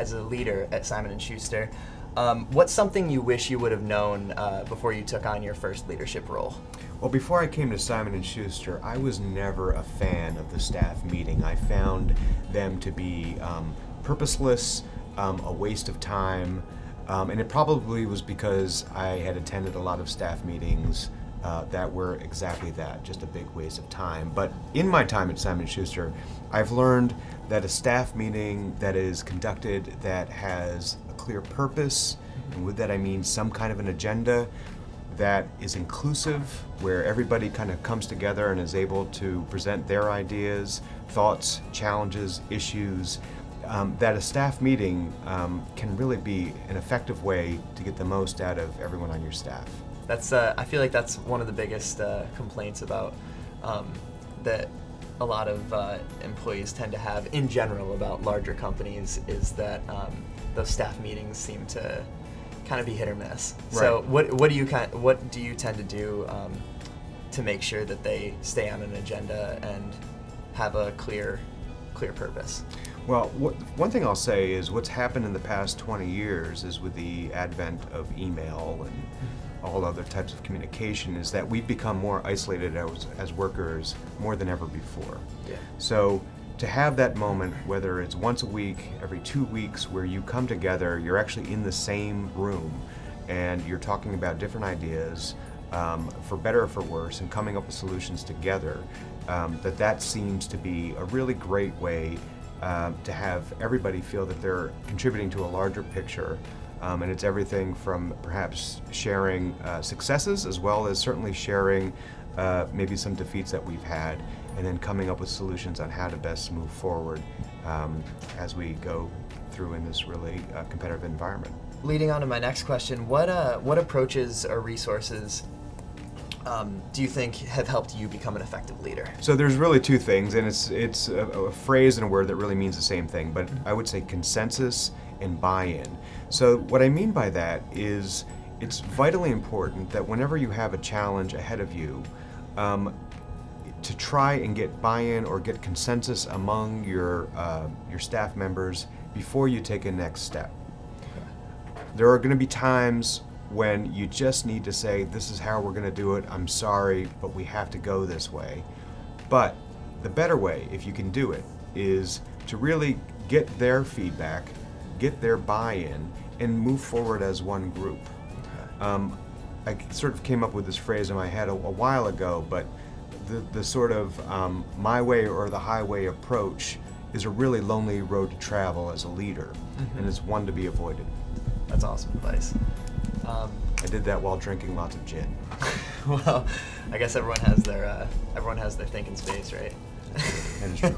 as a leader at Simon & Schuster. What's something you wish you would have known before you took on your first leadership role? Well, before I came to Simon & Schuster, I was never a fan of the staff meeting. I found them to be purposeless, a waste of time, and it probably was because I had attended a lot of staff meetings that were exactly that, just a big waste of time. But in my time at Simon & Schuster, I've learned that a staff meeting that is conducted that has a clear purpose, and with that I mean some kind of an agenda, that is inclusive, where everybody kind of comes together and is able to present their ideas, thoughts, challenges, issues, that a staff meeting can really be an effective way to get the most out of everyone on your staff. That's I feel like that's one of the biggest complaints about that a lot of employees tend to have in general about larger companies, is that those staff meetings seem to kind of be hit or miss. Right. So what do you tend to do to make sure that they stay on an agenda and have a clear purpose? Well, one thing I'll say is what's happened in the past 20 years is with the advent of email and all other types of communication, is that we've become more isolated as workers more than ever before. Yeah. So to have that moment, whether it's once a week, every 2 weeks, where you come together, you're actually in the same room and you're talking about different ideas, for better or for worse, and coming up with solutions together, that seems to be a really great way to have everybody feel that they're contributing to a larger picture. And it's everything from perhaps sharing successes, as well as certainly sharing maybe some defeats that we've had, and then coming up with solutions on how to best move forward as we go through in this really competitive environment. Leading on to my next question, what approaches or resources do you think have helped you become an effective leader? So there's really two things, and it's a phrase and a word that really means the same thing, but I would say consensus and buy-in. So what I mean by that is it's vitally important that whenever you have a challenge ahead of you, to try and get buy-in or get consensus among your staff members before you take a next step. There are going to be times when you just need to say, this is how we're going to do it, I'm sorry, but we have to go this way. But the better way, if you can do it, is to really get their feedback, get their buy-in, and move forward as one group. I sort of came up with this phrase in my head a while ago, but the sort of my way or the highway approach is a really lonely road to travel as a leader, and it's one to be avoided. That's awesome advice. I did that while drinking lots of gin. Well, I guess everyone has their thinking space, right? That is true.